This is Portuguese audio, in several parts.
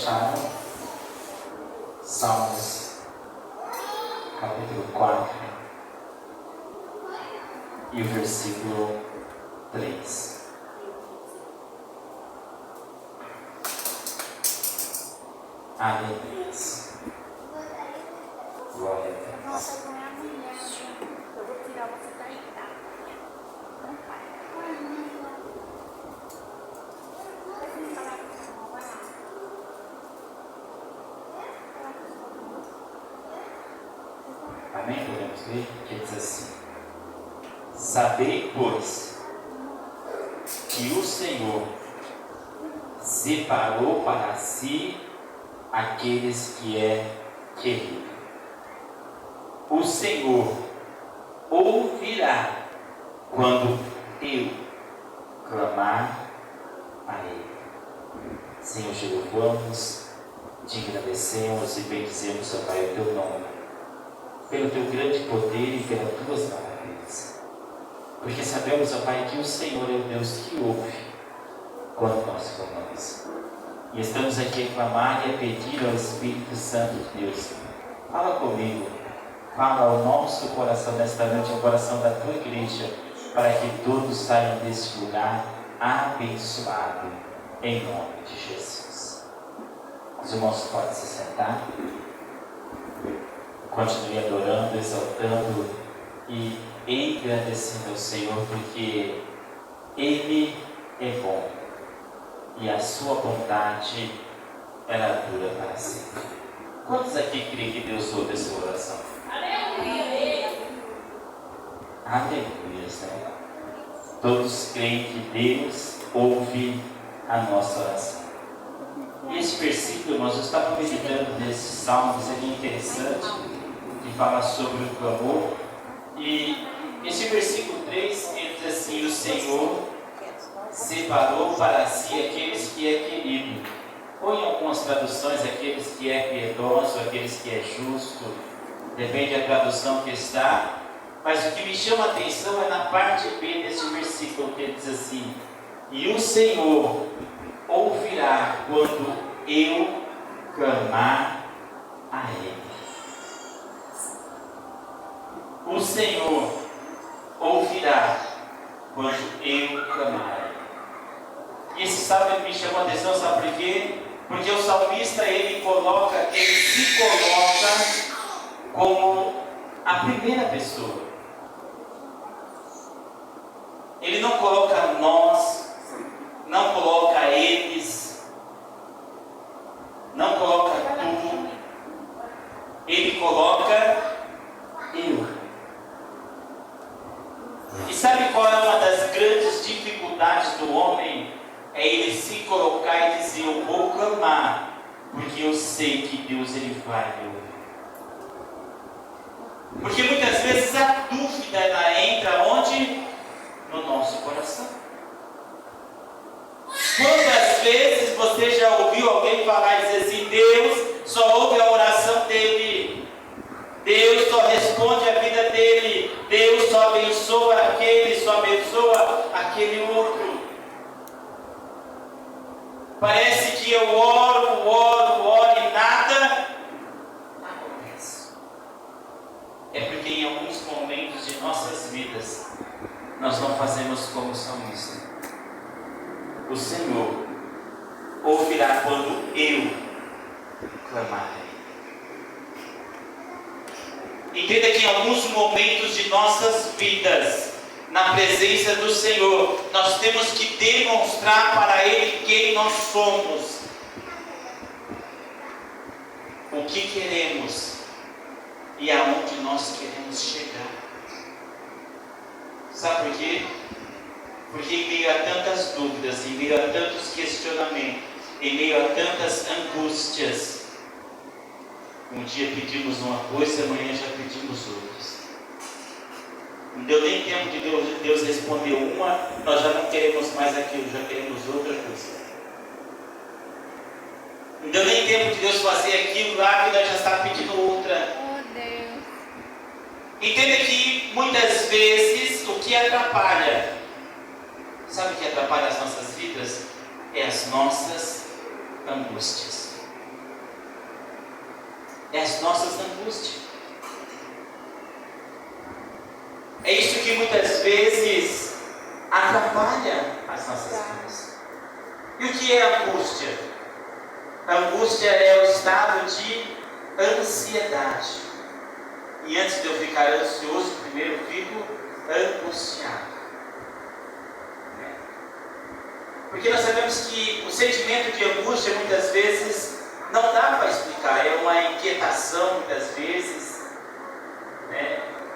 acharam? Salmos, capítulo 4, e o versículo 3. Aleluia. Glória a Deus. Eu vou tirar você daí, tá? Não vai. Amém? Podemos ler? Que diz assim: Sabei, pois, que o Senhor separou para si aqueles que é querido. O Senhor ouvirá quando eu clamar a Ele. Senhor, te louvamos, te agradecemos e bendizemos, ó Pai, o teu nome, pelo teu grande poder e pelas tuas maravilhas. Porque sabemos, ó Pai, que o Senhor é o Deus que ouve quando nós clamamos. E estamos aqui a clamar e a pedir ao Espírito Santo de Deus: fala comigo, fala ao nosso coração nesta noite, ao coração da tua igreja, para que todos saiam deste lugar abençoado, em nome de Jesus. Os irmãos podem se sentar. Continue adorando, exaltando e engrandecendo ao Senhor, porque Ele é bom e a sua bondade, ela dura para sempre. Quantos aqui creem que Deus ouve a sua oração? Aleluia! Aleluia, Senhor. Todos creem que Deus ouve a nossa oração. E esse versículo, nós estávamos meditando nesses salmos, é interessante, que fala sobre o clamor. E esse versículo 3, ele diz assim: o Senhor separou para si aqueles que é querido. Ou em algumas traduções, aqueles que é piedoso, aqueles que é justo, depende da tradução que está. Mas o que me chama a atenção é na parte B desse versículo, que ele diz assim: e o Senhor ouvirá quando eu clamar a Ele. O Senhor ouvirá quando eu clamar a Ele. E esse salmo me chamou a atenção, sabe por quê? Porque o salmista, ele se coloca como a primeira pessoa. Ele não coloca nós, não coloca eles, não coloca tu, ele coloca eu. E sabe qual é uma das grandes dificuldades do homem? É ele se colocar e dizer: eu vou clamar, porque eu sei que Deus ele vai me ouvir. Porque muitas vezes a dúvida ela entra onde? No nosso coração. Quantas vezes você já ouviu alguém falar e dizer assim: Deus só ouve a oração dele, Deus só responde a vida dele, Deus só abençoa aquele, só abençoa aquele outro. Parece que eu oro e nada acontece. É porque em alguns momentos de nossas vidas nós não fazemos como o salmista. O Senhor ouvirá quando eu clamar a Ele. Entenda que em alguns momentos de nossas vidas, na presença do Senhor, nós temos que demonstrar para Ele quem nós somos, o que queremos e aonde nós queremos chegar. Sabe por quê? Porque em meio a tantas dúvidas, em meio a tantos questionamentos, em meio a tantas angústias, um dia pedimos uma coisa, amanhã já pedimos outras. Não deu nem tempo de Deus responder uma, nós já não queremos mais aquilo, já queremos outra coisa. Não deu nem tempo de Deus fazer aquilo lá, que nós já estamos pedindo outra. Oh, Deus. Entenda que muitas vezes o que atrapalha, sabe o que atrapalha as nossas vidas? É as nossas angústias. É as nossas angústias. É isso que muitas vezes atrapalha as nossas vidas. E o que é angústia? A angústia é o estado de ansiedade. E antes de eu ficar ansioso, primeiro eu fico angustiado. Porque nós sabemos que o sentimento de angústia muitas vezes não dá para explicar. É uma inquietação muitas vezes.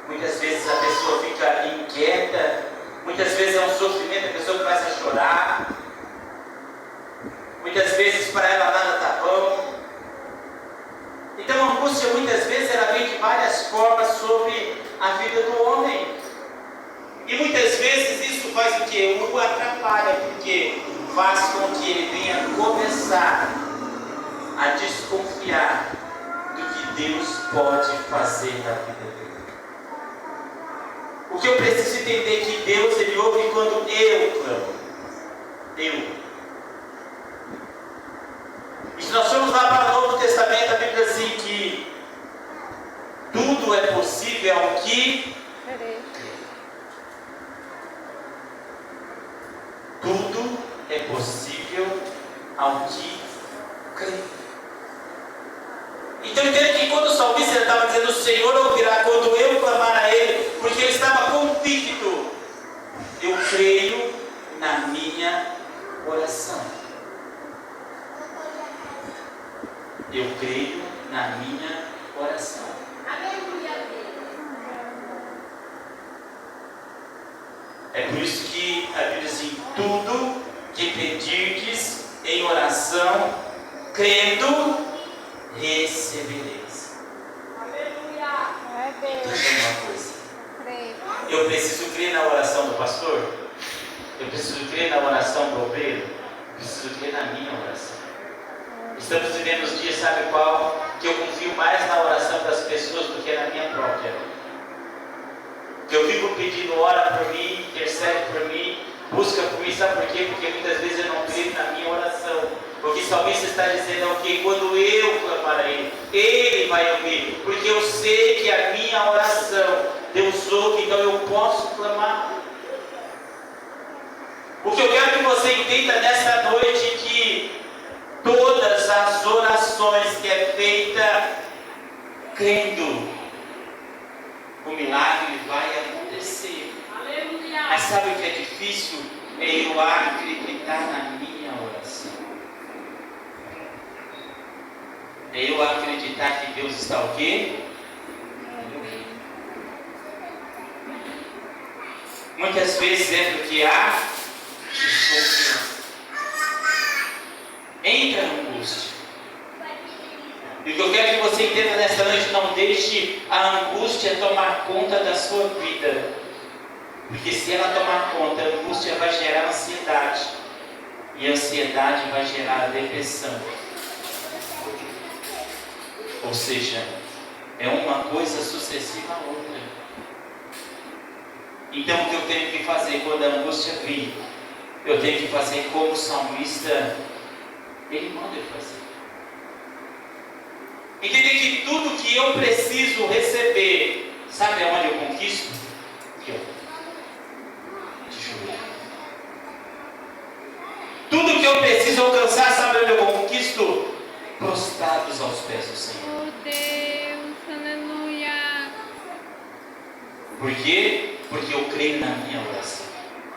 Muitas vezes a pessoa fica inquieta. Muitas vezes é um sofrimento, a pessoa começa a chorar. Muitas vezes para ela nada está bom. Então a angústia muitas vezes ela vem de várias formas sobre a vida do homem. E muitas vezes isso faz o que? O atrapalha, porque faz com que ele venha começar a desconfiar do que Deus pode fazer na vida dele. O que eu preciso entender é que Deus, Ele ouve quando eu clamo. Eu. E se nós formos lá para o Novo Testamento, a Bíblia diz assim que tudo é possível ao que crê. Tudo é possível ao que crê. Então entende que quando o salmista estava dizendo, o Senhor ouvirá quando eu clamar a Ele, porque ele estava convicto, eu creio na minha oração. Eu creio na minha oração. É por isso que a Bíblia diz assim, tudo que pedirdes em oração, crendo, recebereis. Então, uma coisa. Eu preciso crer na oração do pastor? Eu preciso crer na oração do obreiro? Eu preciso crer na minha oração. Estamos vivendo os dias, sabe qual? Que eu confio mais na oração das pessoas do que na minha própria. Que eu fico pedindo, ora por mim, intercede por mim, busca por mim, sabe por quê? Porque muitas vezes eu não creio na minha oração. Porque o salmista está dizendo é o que? Quando eu clamar a Ele, Ele vai ouvir. Porque eu sei que a minha oração, Deus ouve, então eu posso clamar. O que eu quero que você entenda nessa noite é que todas as orações que é feita crendo, o milagre vai acontecer. Aleluia. Mas sabe o que é difícil? É eu acreditar na minha oração. É eu acreditar que Deus está o quê? Muitas vezes é porque há desconfiança. Entra a angústia. E o que eu quero que você entenda nessa noite, não deixe a angústia tomar conta da sua vida. Porque se ela tomar conta, a angústia vai gerar ansiedade. E a ansiedade vai gerar depressão. Ou seja, é uma coisa sucessiva à outra. Então o que eu tenho que fazer quando a angústia vir? Eu tenho que fazer como o salmista, ele manda eu fazer. Entender que tudo que eu preciso receber, sabe aonde eu conquisto? Aqui, ó. De joelho. Tudo que eu preciso alcançar, sabe onde eu conquisto? Prostrados aos pés do Senhor. Oh Deus, aleluia. Por quê? Porque eu creio na minha oração.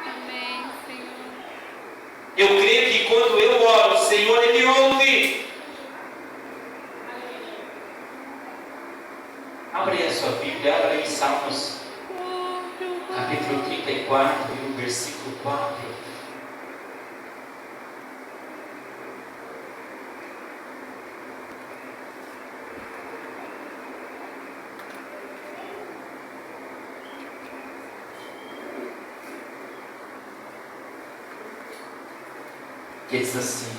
Amém, Senhor. Eu creio que quando eu oro, o Senhor, Ele ouve. Abra aí a sua Bíblia, abra aí em Salmos, capítulo 34, e o versículo 4. Que diz assim: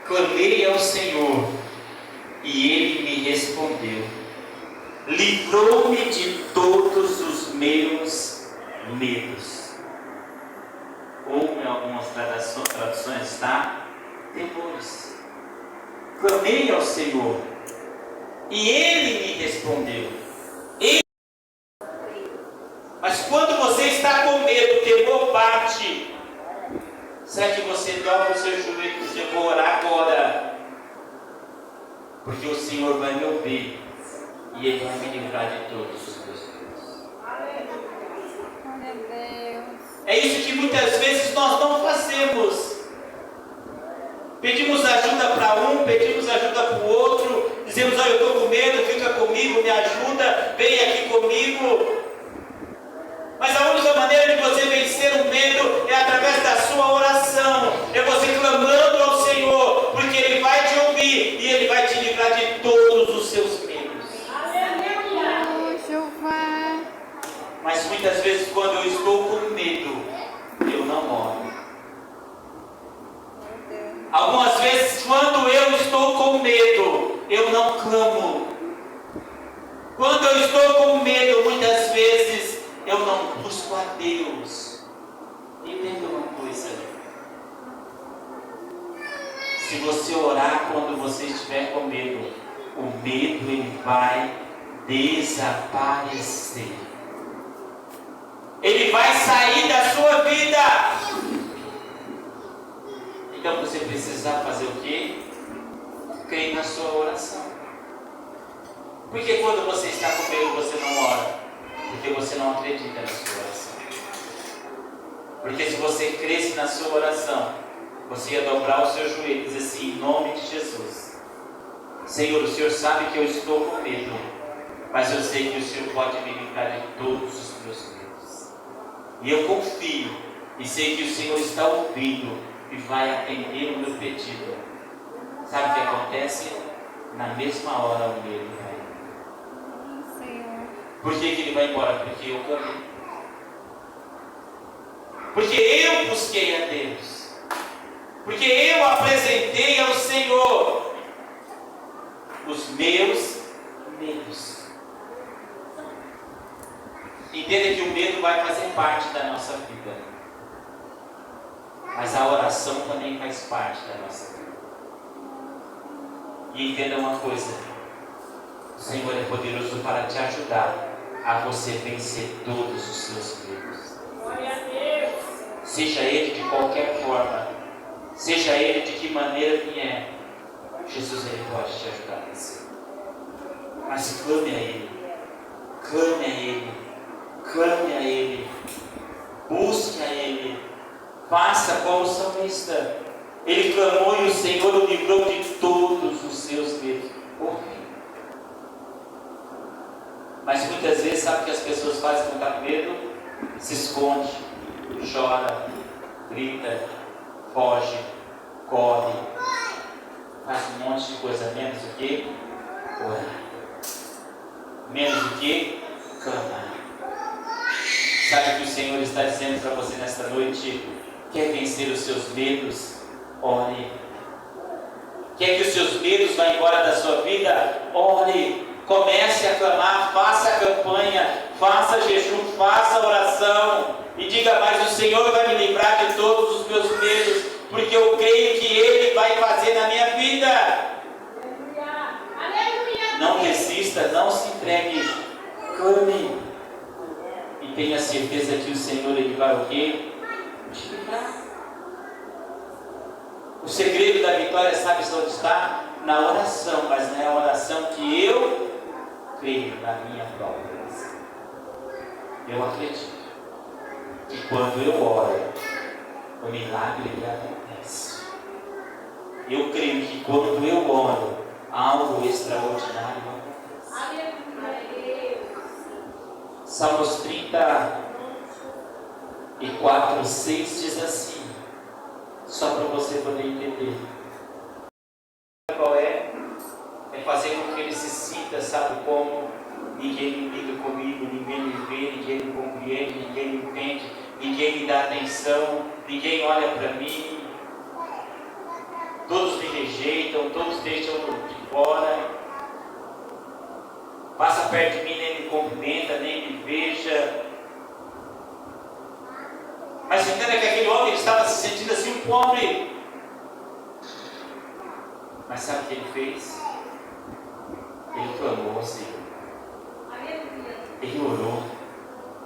clamei ao Senhor e Ele me respondeu, livrou-me de todos os meus medos. Ou em algumas traduções está temores. Clamei ao Senhor E Ele me respondeu. Mas quando você está com medo, o temor bate, será que você dobra o seu joelho e diz: eu vou orar agora, porque o Senhor vai me ouvir e Ele vai me livrar de todos os meus medos. É isso que muitas vezes nós não fazemos. Pedimos ajuda para um, pedimos ajuda para o outro, dizemos: olha, eu estou com medo, fica comigo, me ajuda, vem aqui comigo. Mas a única maneira de você vencer o medo é através da sua oração, é você clamando ao Senhor, porque Ele vai te ouvir e Ele vai te livrar de todos os seus medos. Mas muitas vezes, quando eu estou com medo, eu não oro. Algumas vezes, quando eu estou com medo, eu não clamo. Quando eu estou com medo, muitas vezes eu não busco a Deus. Entenda uma coisa: se você orar quando você estiver com medo, o medo ele vai desaparecer. Ele vai sair da sua vida. Então você precisa fazer o quê? Crer na sua oração. Porque quando você está com medo, você não ora? Porque você não acredita na sua oração. Porque se você cresce na sua oração, você ia dobrar o seu joelho e dizer assim: em nome de Jesus, Senhor, o Senhor sabe que eu estou com medo, mas eu sei que o Senhor pode me livrar de todos os meus medos. E eu confio e sei que o Senhor está ouvindo e vai atender o meu pedido. Sabe o que acontece? Na mesma hora o medo vai. Por que ele vai embora? Porque eu clamei. Porque eu busquei a Deus. Porque eu apresentei ao Senhor os meus medos. Entenda que o medo vai fazer parte da nossa vida. Mas a oração também faz parte da nossa vida. E entenda uma coisa: o Senhor é poderoso para te ajudar a você vencer todos os seus medos. Glória a Deus. Seja ele de qualquer forma, seja ele de que maneira vier, Jesus ele pode te ajudar a vencer. Mas clame a Ele, clame a Ele, clame a Ele, busque a Ele, faça como o salmista. Ele clamou e o Senhor o livrou de todos os seus medos. Mas muitas vezes, sabe o que as pessoas fazem quando está com medo? Se esconde, chora, grita, foge, corre, faz um monte de coisa, menos do que orar, menos do que clamar. Sabe o que o Senhor está dizendo para você nesta noite? Quer vencer os seus medos? Ore. Quer que os seus medos vá embora da sua vida? Ore. Comece a clamar, faça a campanha, faça jejum, faça oração e diga: mas o Senhor vai me livrar de todos os meus medos, porque eu creio que Ele vai fazer na minha vida. Não resista, não se entregue, clame e tenha certeza que o Senhor Ele vai o quê? Te livrar. O segredo da vitória, sabe onde está? Na oração, mas não é a oração que eu creio na minha própria oração. Eu acredito que quando eu oro, o milagre acontece. Eu creio que quando eu oro, algo extraordinário acontece. Salmos 34, 6 diz assim, só para você poder entender. Qual é? É fazer com que ele se sinta, sabe como? Ninguém me liga comigo, ninguém me vê, ninguém me compreende, ninguém me entende, ninguém me dá atenção, ninguém olha para mim, todos me rejeitam, todos deixam de fora, passa perto de mim, nem me cumprimenta, nem me veja. Mas entenda que aquele homem estava se sentindo assim um pobre. Mas sabe o que ele fez? Ele clamou ao Senhor. Ele orou.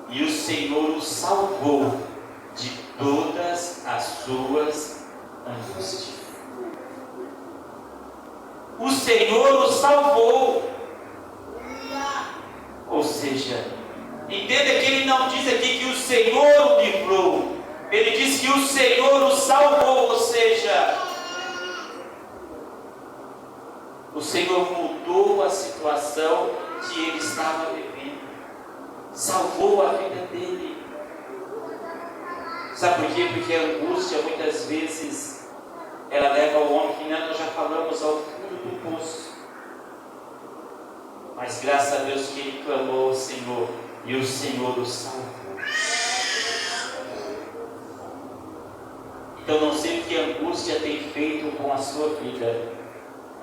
E o Senhor o salvou de todas as suas angústias. O Senhor o salvou. Ou seja, entenda que ele não diz aqui que o Senhor o livrou. Ele diz que o Senhor o salvou. Ou seja, o Senhor mudou a situação que ele estava vivendo. Salvou a vida dele. Sabe por quê? Porque a angústia muitas vezes ela leva o homem, que nós já falamos, ao fundo do poço. Mas graças a Deus que ele clamou ao Senhor e o Senhor o salvou. Então não sei o que a angústia tem feito com a sua vida,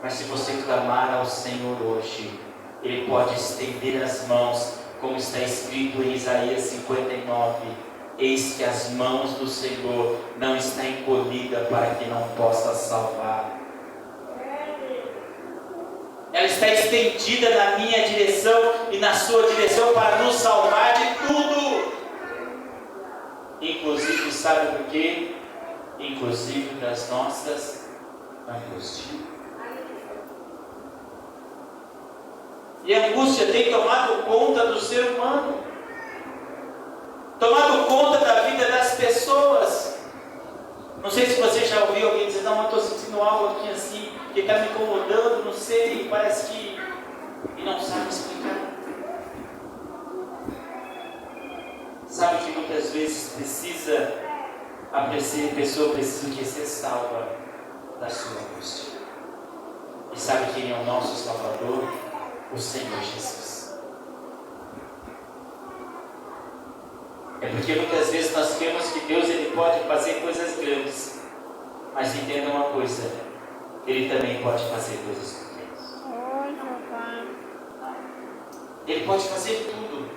mas se você clamar ao Senhor hoje, Ele pode estender as mãos, como está escrito em Isaías 59. Eis que as mãos do Senhor não está encolhida para que não possa salvar. Ela está estendida na minha direção e na sua direção para nos salvar de tudo. Inclusive, sabe por quê? Inclusive das nossas angústias. E a angústia tem tomado conta do ser humano, tomado conta da vida das pessoas. Não sei se você já ouviu alguém dizer: não, eu estou sentindo algo aqui assim, que está me incomodando, não sei, parece que... e não sabe explicar. Sabe que muitas vezes a pessoa precisa ser salva da sua angústia. E sabe quem é o nosso Salvador? O Senhor Jesus. É porque muitas vezes nós cremos que Deus ele pode fazer coisas grandes, mas entenda uma coisa, Ele também pode fazer coisas pequenas. Ele pode fazer tudo,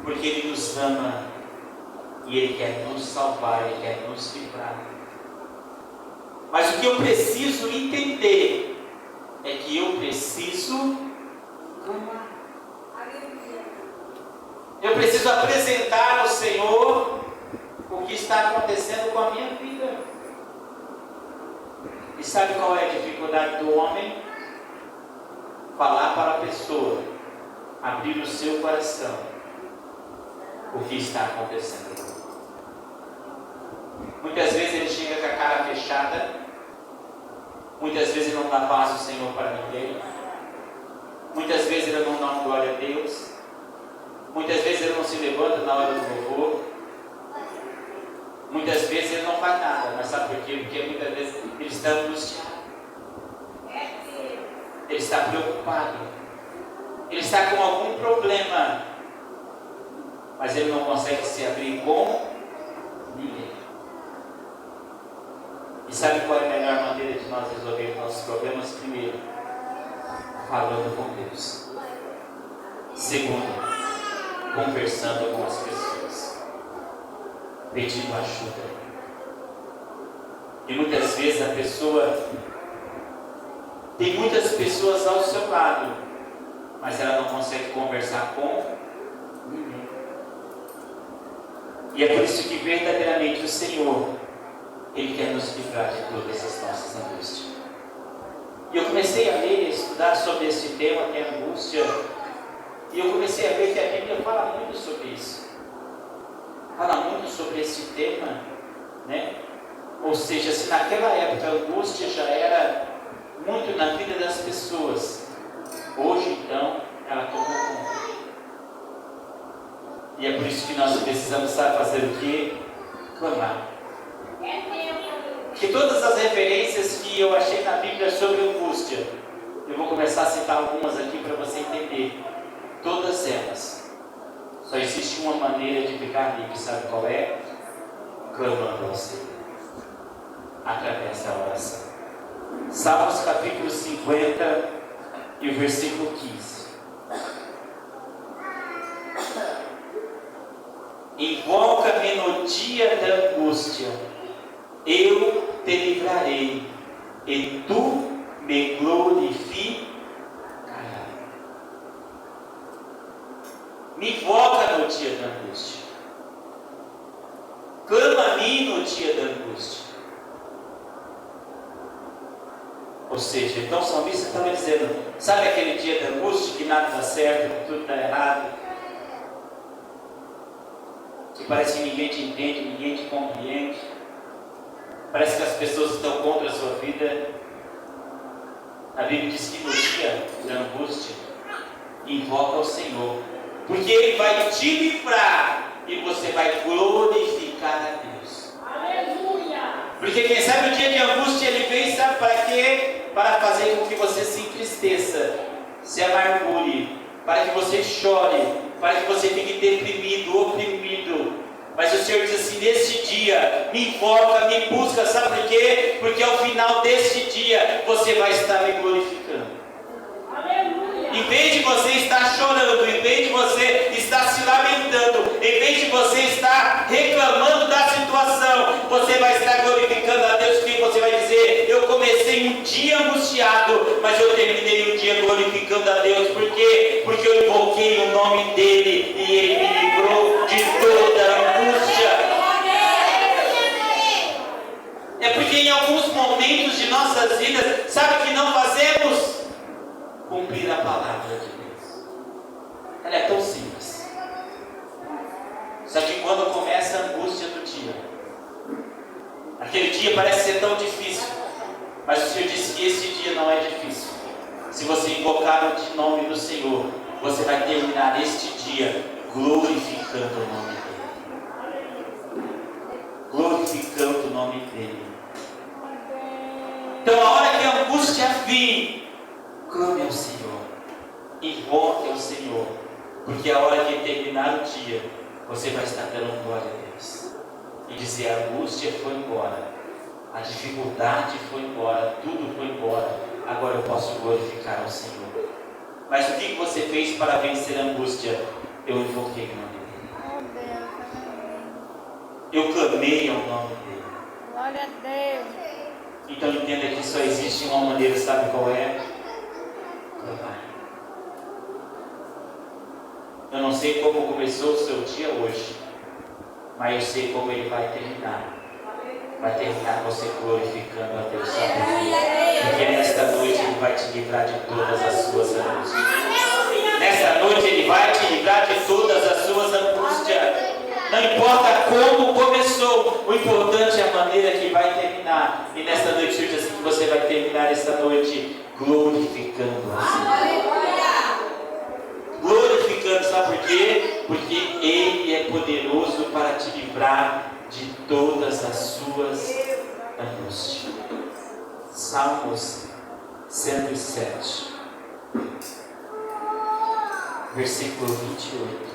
porque Ele nos ama e Ele quer nos salvar, Ele quer nos livrar. Mas o que eu preciso entender é que eu preciso clamar. Eu preciso apresentar ao Senhor o que está acontecendo com a minha vida. E sabe qual é a dificuldade do homem? Falar para a pessoa, abrir o seu coração, o que está acontecendo. Muitas vezes ele chega com a cara fechada. Muitas vezes ele não dá paz ao Senhor para ninguém. Muitas vezes ele não dá uma glória a Deus. Muitas vezes ele não se levanta na hora do louvor. Muitas vezes ele não faz nada. Mas sabe por quê? Porque muitas vezes ele está angustiado. Ele está preocupado. Ele está com algum problema. Mas ele não consegue se abrir com ninguém. E sabe qual é a melhor maneira de nós resolver nossos problemas? Primeiro, falando com Deus. Segundo, conversando com as pessoas, pedindo ajuda. E muitas vezes a pessoa tem muitas pessoas ao seu lado, mas ela não consegue conversar com ninguém. E é por isso que verdadeiramente o Senhor, Ele quer nos livrar de todas as nossas angústias. E eu comecei a ler, a estudar sobre esse tema, que é a angústia. E eu comecei a ver que a Bíblia fala muito sobre isso. Fala muito sobre esse tema, né? Ou seja, se naquela época a angústia já era muito na vida das pessoas, hoje então ela tomou conta. E é por isso que nós precisamos saber fazer o quê? Clamar. Que todas as referências que eu achei na Bíblia sobre angústia, eu vou começar a citar algumas aqui para você entender. Todas elas, só existe uma maneira de ficar livre, sabe qual é? Clamando ao Senhor, através da oração. Salmos capítulo 50 e o versículo 15. Invoca-me no dia da angústia, eu te livrarei, e tu me glorificarás. invoca no dia da angústia. Clama a mim no dia da angústia. Ou seja, então o salmista estava dizendo, sabe aquele dia da angústia que nada dá certo, que tudo está errado? Que parece que ninguém te entende, ninguém te compreende. Parece que as pessoas estão contra a sua vida. A Bíblia diz que no dia da angústia, invoca o Senhor, porque Ele vai te livrar e você vai glorificar a Deus. Aleluia! Porque quem sabe o dia de angústia Ele vem, sabe para quê? Para fazer com que você se entristeça, se amargure, para que você chore, para que você fique deprimido, oprimido. Mas o Senhor diz assim, nesse dia, me invoca, me busca, sabe por quê? Porque ao final desse dia, você vai estar me glorificando. Aleluia! Em vez de você estar chorando, em vez de você estar se lamentando, em vez de você estar reclamando da situação, você vai estar glorificando a Deus, porque você vai dizer, eu comecei um dia angustiado, mas eu terminei o dia glorificando a Deus. Por quê? Porque eu invoquei o nome dEle e Ele me livrou de toda a angústia. É porque em alguns momentos de nossas vidas, sabe o que não fazemos? Cumprir a palavra de Deus. Ela é tão simples. Só que quando começa a angústia do dia, aquele dia parece ser tão difícil, mas o Senhor disse que esse dia não é difícil. Se você invocar o nome do Senhor, você vai terminar este dia glorificando o nome dEle. Glorificando o nome dEle. Então a hora que a angústia vir, clame ao Senhor, invoque ao Senhor, porque a hora que terminar o dia, você vai estar dando glória a Deus e dizer, a angústia foi embora, a dificuldade foi embora, tudo foi embora, agora eu posso glorificar ao Senhor. Mas o que você fez para vencer a angústia? Eu invoquei o nome dEle, eu clamei ao nome dEle. Glória a Deus! Então entenda que só existe uma maneira, sabe qual é? Eu não sei como começou o seu dia hoje, mas eu sei como ele vai terminar. Vai terminar você glorificando a Deus. Porque nesta noite Ele vai te livrar de todas as suas angústias. Nesta noite Ele vai te livrar de todas as suas angústias. Não importa como começou, o importante é a maneira que vai terminar. E nesta noite eu digo assim, que você vai terminar esta noite glorificando a Deus. Glorificando, sabe por quê? Porque Ele é poderoso para te livrar de todas as suas angústias. Salmos 107, versículo 28.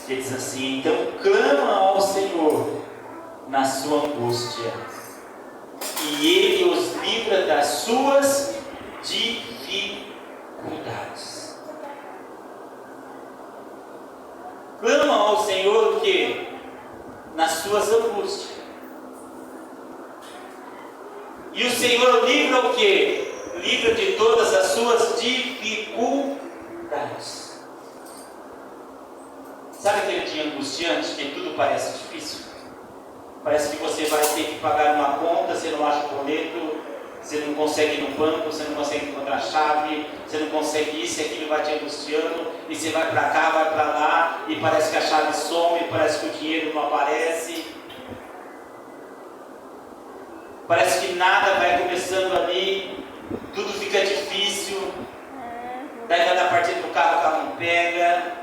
Que diz assim, então clama ao Senhor na sua angústia, e Ele os livra das suas dificuldades. Clama ao Senhor o quê? Nas suas angústias. E o Senhor livra o quê? Livra de todas as suas dificuldades. Sabe aquele dia angustiante que tudo parece difícil? Parece que você vai ter que pagar uma conta, você não acha o boleto, você não consegue ir no banco, você não consegue encontrar a chave, você não consegue isso e aquilo vai te angustiando, e você vai para cá, vai para lá, e parece que a chave some, parece que o dinheiro não aparece. Parece que nada vai começando ali, tudo fica difícil, daí vai dar partida do carro, o carro não pega.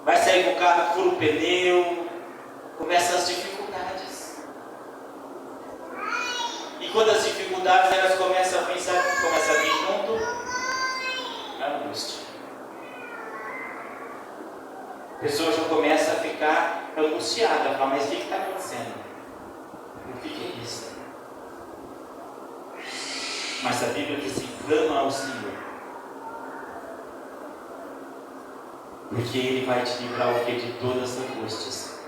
Vai sair com o carro, fura o pneu, começam as dificuldades. E quando as dificuldades elas começam a vir, sabe o que começa a vir junto? A angústia. A pessoa já começa a ficar angustiada, fala, mas o que está acontecendo? O que é isso? Mas a Bíblia diz assim, clama ao Senhor. Porque Ele vai te livrar o que? De todas as angústias.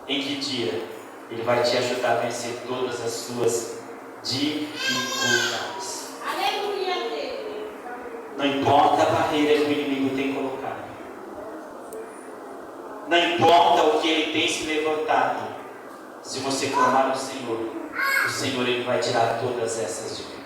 Em que dia? Ele vai te ajudar a vencer todas as suas dificuldades. Aleluia, Deus. Não importa a barreira que o inimigo tem colocado. Não importa o que ele tem se levantado. Se você clamar ao Senhor, o Senhor ele vai tirar todas essas dificuldades.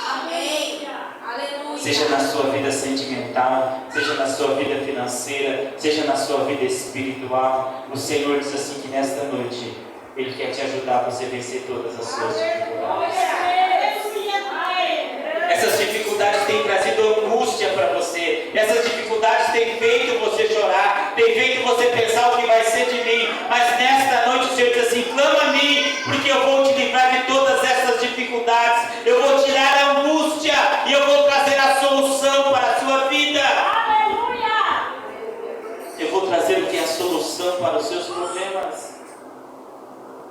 Amém. Aleluia. Seja na sua vida sentimental, seja na sua vida financeira, seja na sua vida espiritual. O Senhor diz assim que nesta noite Ele quer te ajudar a você vencer todas as suas dificuldades. Essas dificuldades têm trazido angústia para você. Essas dificuldades têm feito você chorar, têm feito você pensar o que vai ser de mim. Mas nesta noite o Senhor diz assim: clama a mim, porque eu vou te livrar de todas essas dificuldades. Eu vou tirar a angústia e eu vou trazer a solução para a sua vida. Aleluia. Eu vou trazer o que é a solução para os seus problemas.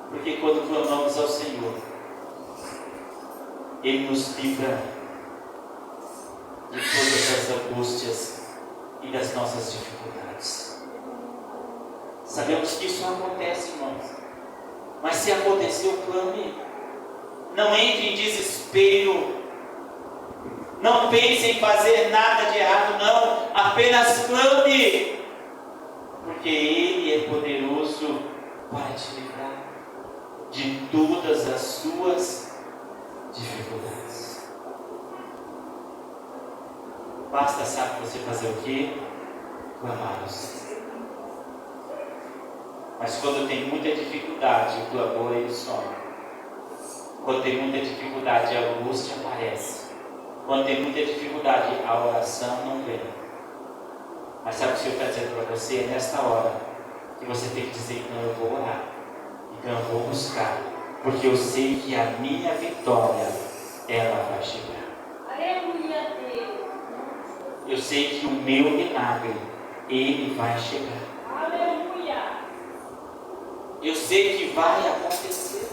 Porque quando clamamos ao Senhor, Ele nos livra de todas as angústias e das nossas dificuldades. Sabemos que isso não acontece, irmãos. Mas se aconteceu, clame. Não entre em desespero. Não pense em fazer nada de errado, não. Apenas clame. Porque Ele é poderoso para te livrar de todas as suas dificuldades. Basta, sabe, você fazer o quê? Clamar ao Senhor. Mas quando tem muita dificuldade, o clamor ele some. Quando tem muita dificuldade, a angústia aparece. Quando tem muita dificuldade, a oração não vem. Mas sabe o que o Senhor está dizendo para você? É nesta hora que você tem que dizer: então eu vou orar, então eu vou buscar, porque eu sei que a minha vitória, ela vai chegar. Aleluia, Deus. Eu sei que o meu milagre, ele vai chegar. Aleluia. Eu sei que vai acontecer.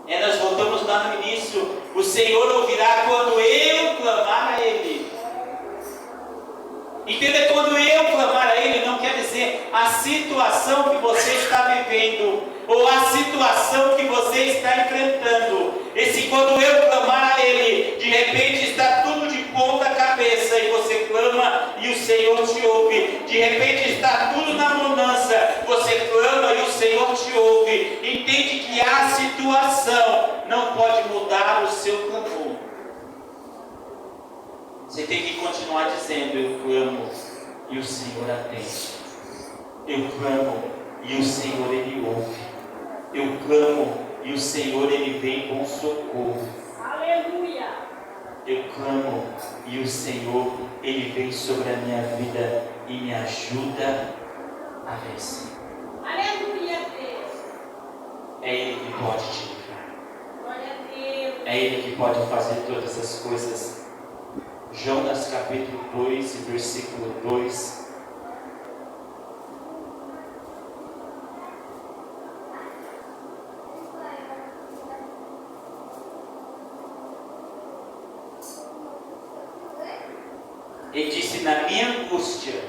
Nós voltamos lá no início. O Senhor ouvirá quando eu clamar a Ele. Entenda, quando eu clamar a Ele, não quer dizer a situação que você está vivendo, ou a situação que você está enfrentando. Esse quando eu clamar a Ele, de repente está tudo de ponta cabeça, e você clama e o Senhor te ouve. De repente está tudo na bonança, você clama e o Senhor te ouve. Entende que a situação não pode mudar o seu clamor. Você tem que continuar dizendo: eu clamo e o Senhor atende. Eu clamo e o Senhor ele ouve. Eu clamo e o Senhor ele vem com socorro. Aleluia. Eu clamo e o Senhor ele vem sobre a minha vida e me ajuda a vencer. Aleluia, Deus. É Ele que pode te livrar. Glória a Deus. É Ele que pode fazer todas as coisas. Jonas capítulo 2, versículo 2. Ele disse: na minha angústia,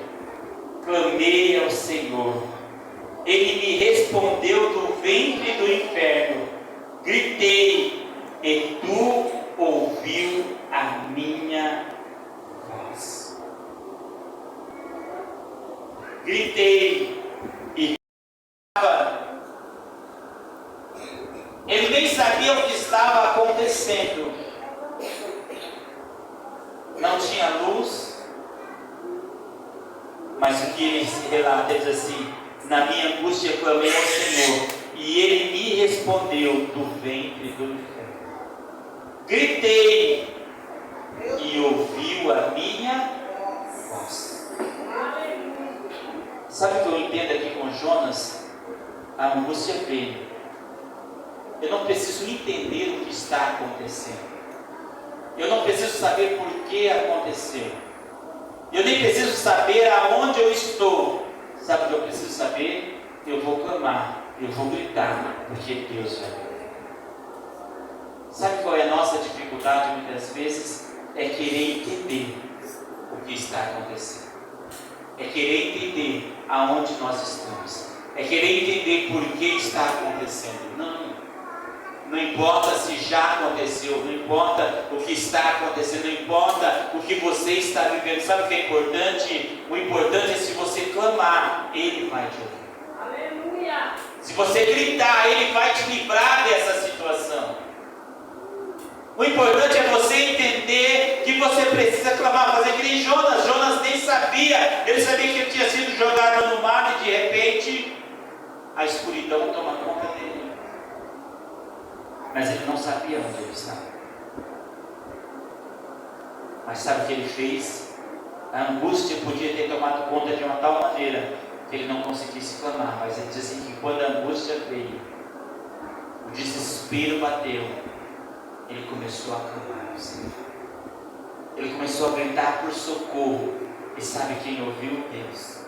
clamei ao Senhor. Ele me respondeu do ventre do inferno. Gritei, e tu ouviu a minha voz. Gritei e ele nem sabia o que estava acontecendo. Não tinha luz, mas o que ele se relata, ele diz assim: na minha angústia clamei ao Senhor, e Ele me respondeu do ventre do inferno. Gritei, e ouviu a minha voz. Sabe o que eu entendo aqui com Jonas? A angústia veio. Eu não preciso entender o que está acontecendo. Eu não preciso saber por que aconteceu. Eu nem preciso saber aonde eu estou. Sabe o que eu preciso saber? Eu vou clamar, eu vou gritar, porque Deus vai ver. Sabe qual é a nossa dificuldade muitas vezes? É querer entender o que está acontecendo. É querer entender aonde nós estamos. é querer entender por que está acontecendo. Não importa se já aconteceu, não importa o que está acontecendo, não importa o que você está vivendo. Sabe o que é importante? O importante é se você clamar, Ele vai te ouvir. Aleluia! Se você gritar, Ele vai te livrar dessa situação. O importante é você entender que você precisa clamar, fazer que nem Jonas. Jonas nem sabia, ele sabia que ele tinha sido jogado no mar e de repente a escuridão toma conta dele. Mas ele não sabia onde ele estava. Mas sabe o que ele fez? A angústia podia ter tomado conta de uma tal maneira que ele não conseguisse clamar. Mas ele diz assim que quando a angústia veio, o desespero bateu, ele começou a clamar ao Senhor. Ele começou a gritar por socorro. E sabe quem ouviu? Deus.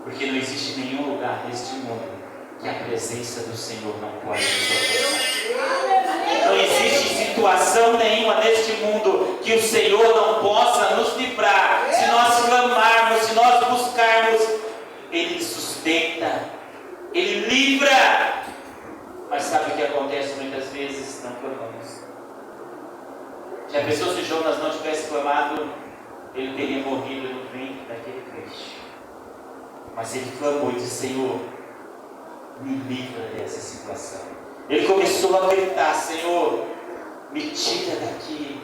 Porque não existe nenhum lugar neste mundo que a presença do Senhor não pode nos alcançar. Não existe situação nenhuma neste mundo que o Senhor não possa nos livrar. Se nós clamarmos, se nós buscarmos, Ele sustenta, Ele livra. Mas sabe o que acontece muitas vezes? Não clamamos. Já pensou se Jonas não tivesse clamado, ele teria morrido no ventre daquele peixe. Mas ele clamou e disse: Senhor, me livra dessa situação. Ele começou a gritar: Senhor, me tira daqui.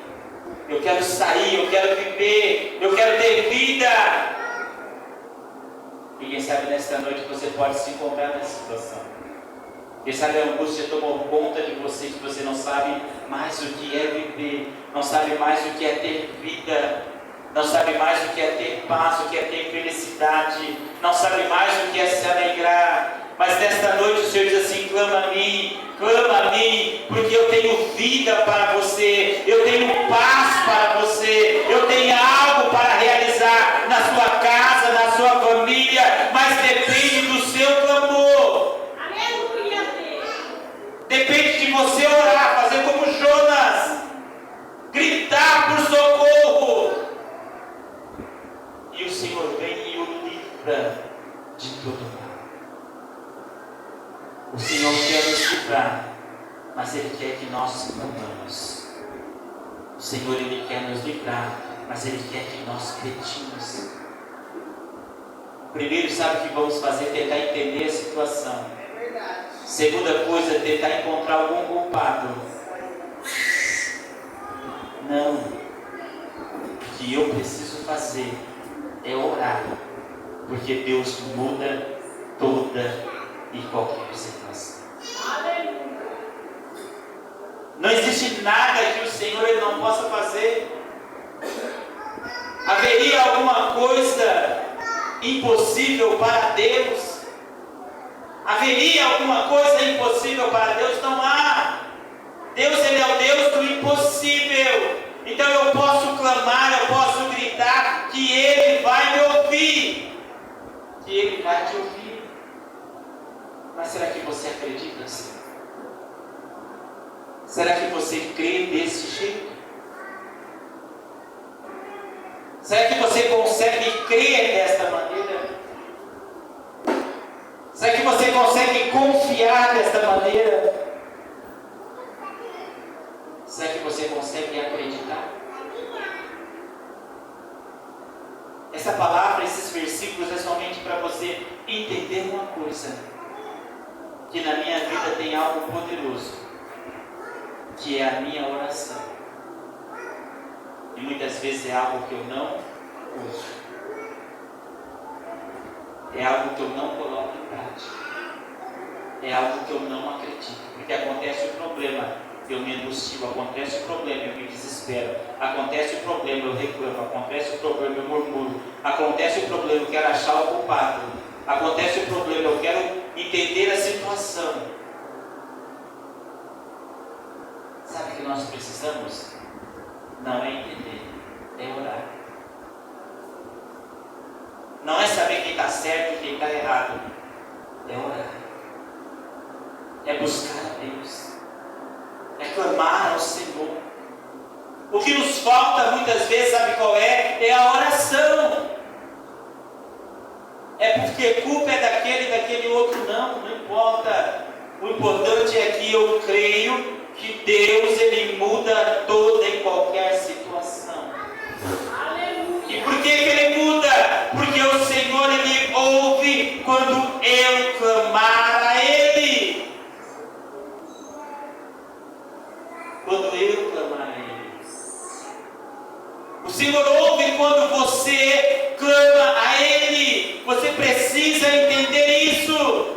Eu quero sair, eu quero viver, eu quero ter vida. E quem sabe nesta noite você pode se encontrar nessa situação. Quem sabe a angústia tomou conta de você, que você não sabe mais o que é viver, não sabe mais o que é ter vida, não sabe mais o que é ter paz, o que é ter felicidade, não sabe mais o que é se alegrar. Mas nesta noite o Senhor diz assim: clama a mim, porque eu tenho vida para você, eu tenho paz para você, eu tenho algo para realizar na sua casa, na sua família, mas depende do seu clamor. Aleluia! Depende de você orar, fazer como Jonas, gritar por socorro. E o Senhor vem e o livra de todo mal. O Senhor quer nos livrar, mas Ele quer que nós clamamos. O Senhor, Ele quer nos livrar, mas Ele quer que nós credimos. Primeiro, sabe o que vamos fazer? Tentar entender a situação. Segunda coisa, tentar encontrar algum culpado. Não. O que eu preciso fazer é orar, porque Deus muda toda e qualquer situação. Não existe nada que o Senhor Ele não possa fazer. Haveria alguma coisa impossível para Deus? Haveria alguma coisa impossível para Deus? Não há. Deus, Ele é o Deus do impossível. Então eu posso clamar, eu posso gritar que Ele vai me ouvir. Que Ele vai te ouvir. Mas será que você acredita assim? Será que você crê desse jeito? Será que você consegue crer desta maneira? Será que você consegue confiar desta maneira? Será que você consegue acreditar? Essa palavra, esses versículos é somente para você entender uma coisa: que na minha vida tem algo poderoso, que é a minha oração. E muitas vezes é algo que eu não uso. É algo que eu não coloco em prática. É algo que eu não acredito. Porque acontece o problema, eu me angustio. Acontece o problema, eu me desespero. Acontece o problema, eu reclamo. Acontece o problema, eu murmuro. Acontece o problema, eu quero achar o culpado. Acontece o problema, eu quero entender a situação. Sabe o que nós precisamos? Não é entender, é orar. Não é saber quem está certo e quem está errado, é orar. É buscar a Deus, é clamar ao Senhor. O que nos falta muitas vezes, sabe qual é? É a oração. é porque culpa é daquele outro, não importa. O importante é que eu creio que Deus, Ele muda toda e qualquer situação. E por que Ele muda? Porque o Senhor, Ele ouve quando eu clamar a Ele. Quando eu clamar a Ele. O Senhor ouve quando você clama a Ele. Você precisa entender isso.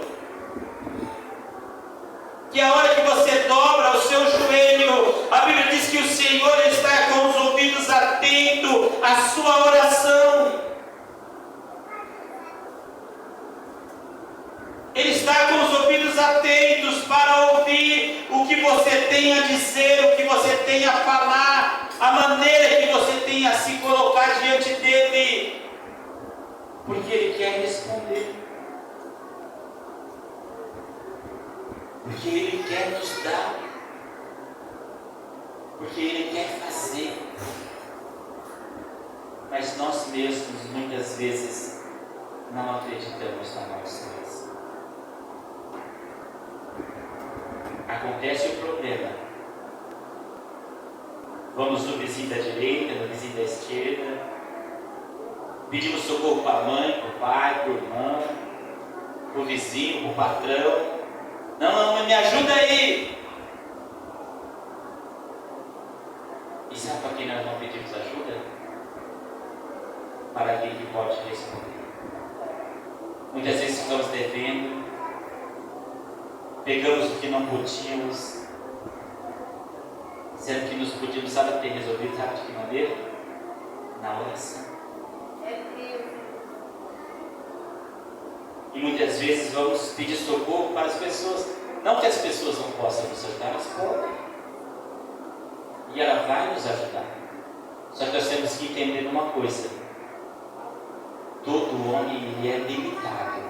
Que a hora que você dobra o seu joelho, a Bíblia diz que o Senhor está com os ouvidos atentos à sua oração. Ele está com os ouvidos atentos para ouvir o que você tem a dizer, o que você tem a falar, a maneira que você tem a se colocar diante dele. Porque Ele quer responder. Porque Ele quer nos dar. Porque Ele quer fazer. Mas nós mesmos, muitas vezes, não acreditamos na nossa oração. Acontece o problema. Vamos no vizinho da direita, no vizinho da esquerda. Pedimos socorro para a mãe, para o pai, para o irmão, para o vizinho, para o patrão. Não, me ajuda aí. E sabe para quem nós não pedimos ajuda? Para alguém que pode responder. Muitas vezes ficamos devendo, pegamos o que não podíamos, sendo que nos podíamos, sabe, ter resolvido, sabe de que maneira? Na oração. E muitas vezes vamos pedir socorro para as pessoas. Não que as pessoas não possam nos ajudar, elas podem. E ela vai nos ajudar. Só que nós temos que entender uma coisa. Todo homem ele é limitado.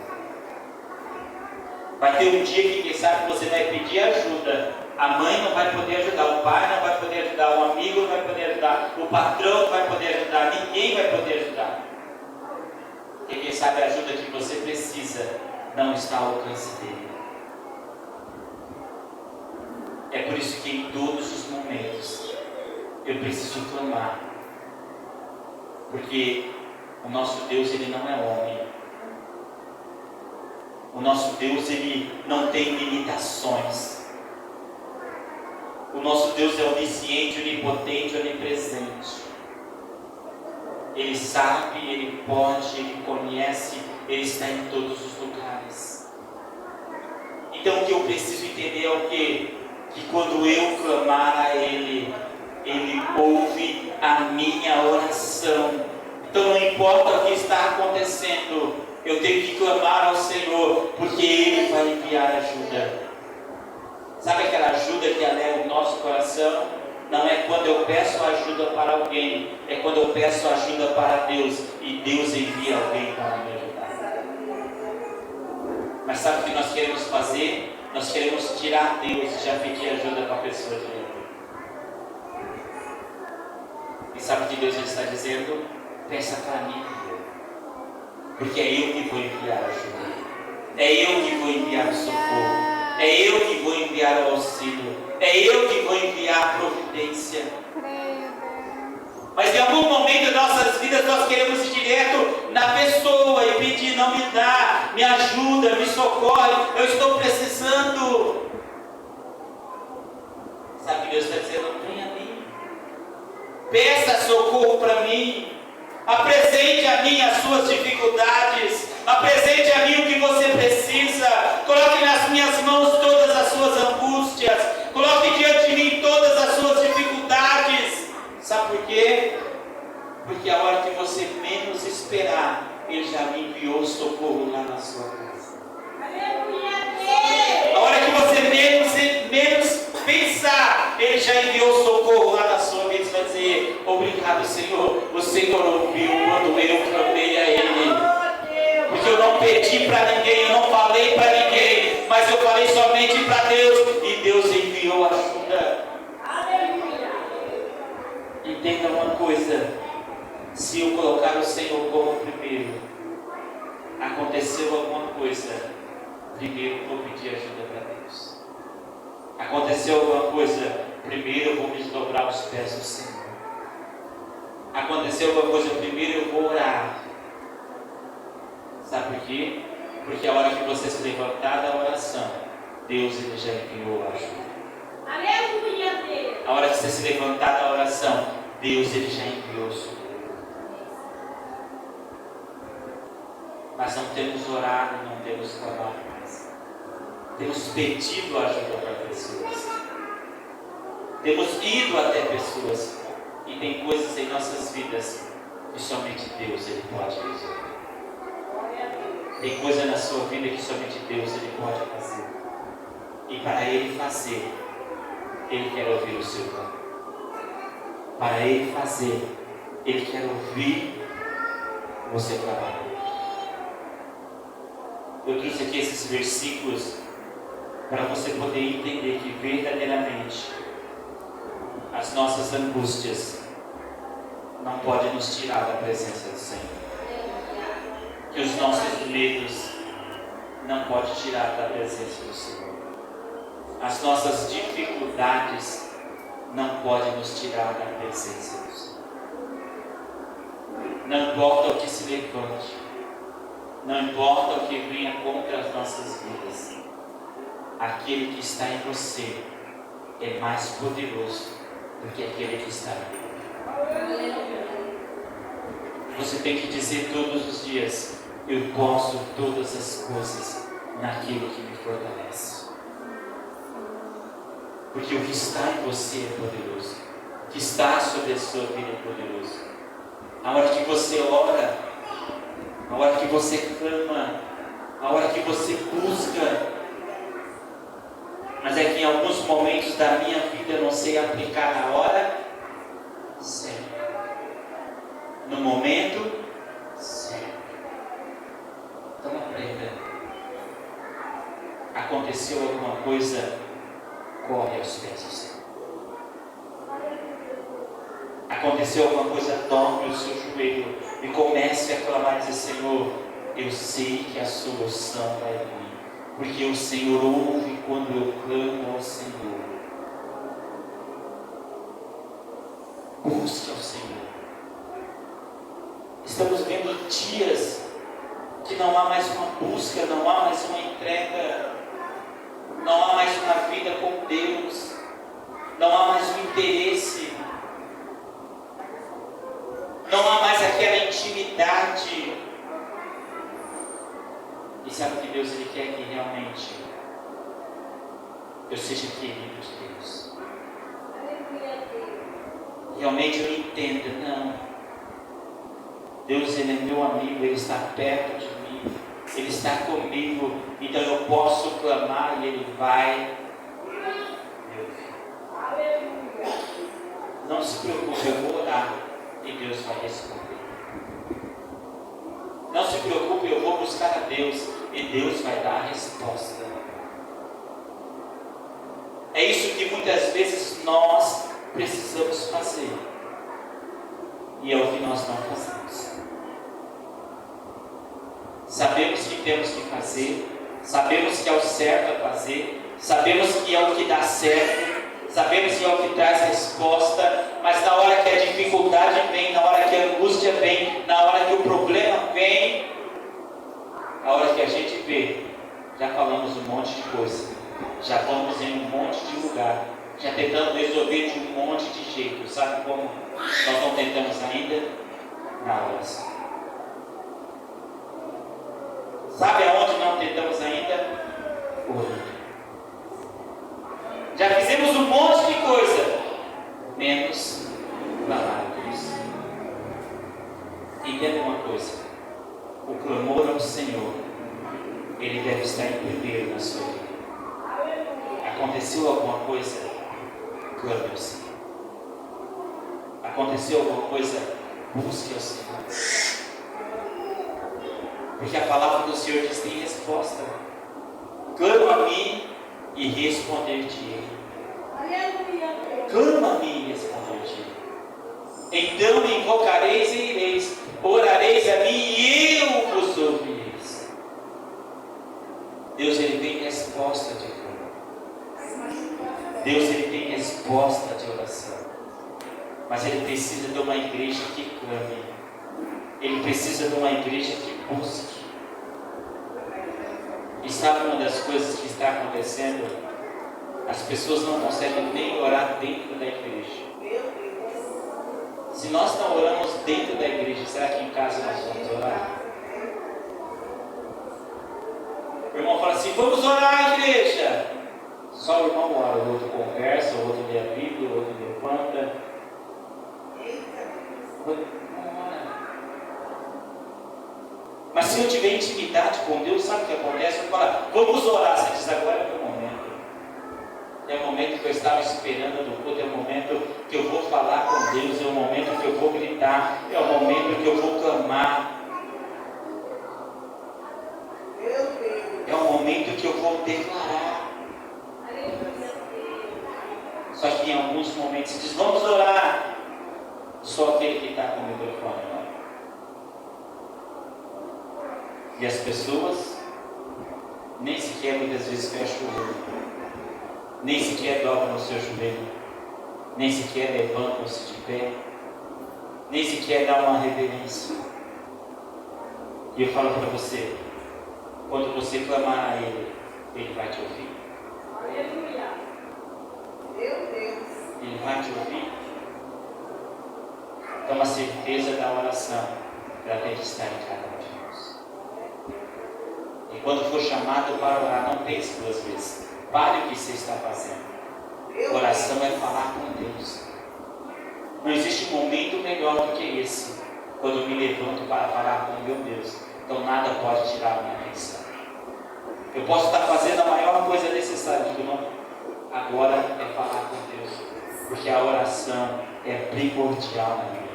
Vai ter um dia que, quem sabe, você vai pedir ajuda. A mãe não vai poder ajudar, o pai não vai poder ajudar, o amigo não vai poder ajudar, o patrão não vai poder ajudar, ninguém vai poder ajudar. Porque quem sabe a ajuda que você precisa não está ao alcance dele. É por isso que em todos os momentos eu preciso clamar. Porque o nosso Deus, Ele não é homem. O nosso Deus, Ele não tem limitações. O nosso Deus é onisciente, onipotente, onipresente. Ele sabe, Ele pode, Ele conhece, Ele está em todos os lugares. Então o que eu preciso entender é o quê? Que quando eu clamar a Ele, Ele ouve a minha oração. Então não importa o que está acontecendo, eu tenho que clamar ao Senhor, porque Ele vai enviar ajuda. Sabe aquela ajuda que alegra o nosso coração? Não é quando eu peço ajuda para alguém, é quando eu peço ajuda para Deus e Deus envia alguém para me ajudar. Mas sabe o que nós queremos fazer? Nós queremos tirar Deus e já pedir ajuda para a pessoa direita. E sabe o que Deus está dizendo? Peça para mim, porque é eu que vou enviar ajuda, é eu que vou enviar o socorro, é eu que vou enviar o auxílio, é eu que vou enviar a providência. Mas em algum momento de nossas vidas nós queremos ir direto na pessoa e pedir: não me dá, me ajuda, me socorre, eu estou precisando. Sabe o que Deus está dizendo? Vem a mim, peça socorro para mim, apresente a mim as suas dificuldades, apresente a mim o que você precisa, coloque nas minhas mãos todas as suas angústias, coloque diante de mim todas as suas dificuldades. Sabe por quê? Porque a hora que você menos esperar, Ele já me enviou socorro lá na sua casa. A hora que você menos pensar, Ele já enviou socorro lá na sua vida. Você vai dizer: obrigado, Senhor. O Senhor ouviu quando eu clamei a Ele. Porque eu não pedi para ninguém, eu não falei para ninguém, mas eu falei somente para Deus, e Deus enviou ajuda. Entenda uma coisa: se eu colocar o Senhor como primeiro, a Aconteceu alguma coisa, primeiro eu vou pedir ajuda para Deus. Aconteceu alguma coisa, primeiro eu vou me dobrar aos pés do Senhor. Aconteceu alguma coisa, primeiro eu vou orar. Sabe por quê? Porque a hora que você se levantar da oração, Deus ele já enviou a ajuda. Aleluia, Deus. A hora que você se levantar da oração, Deus ele já enviou o socorro. Mas não temos orado, não temos clamado mais. Temos pedido ajuda para pessoas. Temos ido até pessoas. E tem coisas em nossas vidas que somente Deus ele pode resolver. Tem coisa na sua vida que somente Deus ele pode fazer. E para Ele fazer, Ele quer ouvir o seu clamor. Para Ele fazer, Ele quer ouvir você clamar. Eu trouxe aqui esses versículos para você poder entender que verdadeiramente as nossas angústias não podem nos tirar da presença do Senhor. Que os nossos medos não podem tirar da presença do Senhor. As nossas dificuldades não podem nos tirar da presença do Senhor. Não importa o que se levante, não importa o que venha contra as nossas vidas, aquele que está em você é mais poderoso do que aquele que está em mim. Você tem que dizer todos os dias: eu posso todas as coisas naquilo que me fortalece. Porque o que está em você é poderoso. O que está sobre a sua vida é poderoso. A hora que você ora, a hora que você clama, a hora que você busca. Mas é que em alguns momentos da minha vida eu não sei aplicar na hora certa. No momento certo. Então aprenda. Aconteceu alguma coisa, corre aos pés do Senhor. Aconteceu alguma coisa, dobre o seu joelho e comece a clamar e dizer: Senhor, eu sei que a solução vai vir, porque o Senhor ouve quando eu clamo ao Senhor. Busque ao Senhor. Estamos vendo dias que não há mais uma busca, não há mais uma entrega, não há mais uma vida com Deus, não há mais um interesse, não há mais aquela intimidade. E sabe que Deus ele quer que realmente eu seja querido de Deus. Realmente eu entenda, não. Deus ele é meu amigo, Ele está perto de mim, Ele está comigo, então eu posso clamar e Ele vai me ouvir. Não se preocupe, eu vou orar e Deus vai responder. Não se preocupe, eu vou buscar a Deus e Deus vai dar a resposta. É isso que muitas vezes nós precisamos fazer. E é o que nós não fazemos. Sabemos que temos que fazer, sabemos que é o certo a fazer, sabemos que é o que dá certo, sabemos que é o que traz resposta, mas na hora que a dificuldade vem, na hora que a angústia vem, na hora que o problema vem, a hora que a gente vê, já falamos um monte de coisa, já vamos em um monte de lugar, já tentamos resolver de um monte de jeito. Sabe como nós não tentamos ainda? Na oração. Sabe aonde não tentamos ainda? Orando. Já fizemos um monte de coisa, menos clamar a Deus. Entenda uma coisa: o clamor ao Senhor, ele deve estar em primeiro na sua vida. Aconteceu alguma coisa? Clame ao Senhor. Aconteceu alguma coisa? Busque ao Senhor. Porque a palavra do Senhor diz: tem resposta. Clama a mim e responder-te-ei. Clama a mim e responder-te-ei. Então me invocareis e ireis, orareis a mim e eu vos ouvireis. resposta de oração. Mas ele precisa de uma igreja que clame. Ele precisa de uma igreja que busque. E sabe uma das coisas que está acontecendo? As pessoas não conseguem nem orar dentro da igreja. Se nós não oramos dentro da igreja, será que em casa nós vamos orar? O irmão fala assim: vamos orar, igreja. Só o irmão ora, o outro conversa, o outro lê a Bíblia, o outro levanta. Não ora. Mas se eu tiver intimidade com Deus, sabe o que acontece? Eu falo: vamos orar. Você diz: agora é o meu momento. É o momento que eu estava esperando no culto, é o momento que eu vou falar com Deus, é o momento que eu vou gritar, é o momento que eu vou clamar. É o momento que eu vou declarar. Só que em alguns momentos se diz: vamos orar. Só aquele que está com o microfone, não. E as pessoas nem sequer muitas vezes fecham o olho, nem sequer dobram o seu joelho, nem sequer levantam-se de pé, nem sequer dão uma reverência. E eu falo para você: quando você clamar a Ele, Ele vai te ouvir. Aleluia. Meu Deus. Ele vai te ouvir. Então a certeza da oração, ela tem que estar em cada um de nós. E quando for chamado para orar, não pense duas vezes. Pare o que você está fazendo. Oração é falar com Deus. Não existe momento melhor do que esse, quando eu me levanto para falar com meu Deus. Então nada pode tirar a minha atenção. Eu posso estar fazendo a maior coisa necessária, irmão. Agora é falar com Deus, porque a oração é primordial na vida.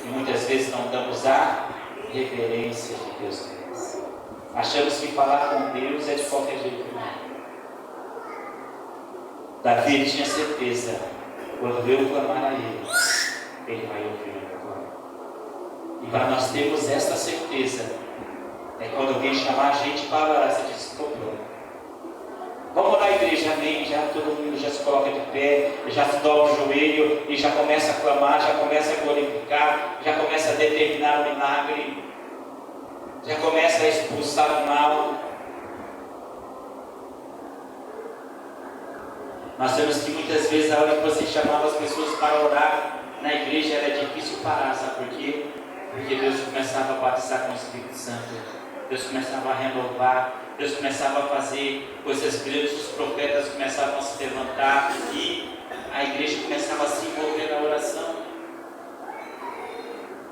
E muitas vezes não damos a reverência que Deus merece. Achamos que falar com Deus é de qualquer jeito. Davi tinha certeza: quando eu clamar a Ele vai ouvir o meu clamor. E para nós termos esta certeza, é quando alguém chamar a gente para orar, você diz: estou pronto. Vamos orar, igreja, amém. Já todo mundo já se coloca de pé, já se dobra o joelho e já começa a clamar, já começa a glorificar, já começa a determinar o milagre, já começa a expulsar o mal. Nós vemos que muitas vezes a hora que você chamava as pessoas para orar na igreja era difícil parar, sabe por quê? Porque Deus começava a batizar com o Espírito Santo. Deus começava a renovar, Deus começava a fazer coisas grandes, os profetas começavam a se levantar e a igreja começava a se envolver na oração.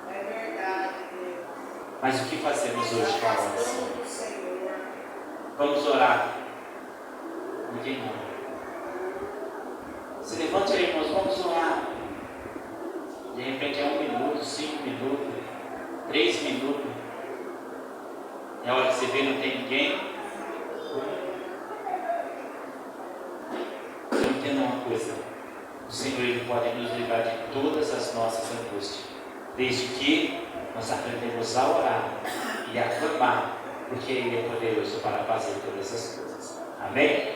É verdade. Mas o que fazemos hoje com a oração? Vamos orar. Ninguém não. Se levante aí, irmãos, vamos orar. De repente é 1 minuto, 5 minutos, 3 minutos. É a hora que você vê, não tem ninguém. Eu entendo uma coisa: o Senhor, Ele pode nos livrar de todas as nossas angústias, desde que nós aprendemos a orar e a clamar, porque Ele é poderoso para fazer todas essas coisas. Amém?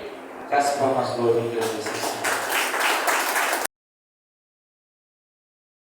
Que as palmas glorifiquem Deus.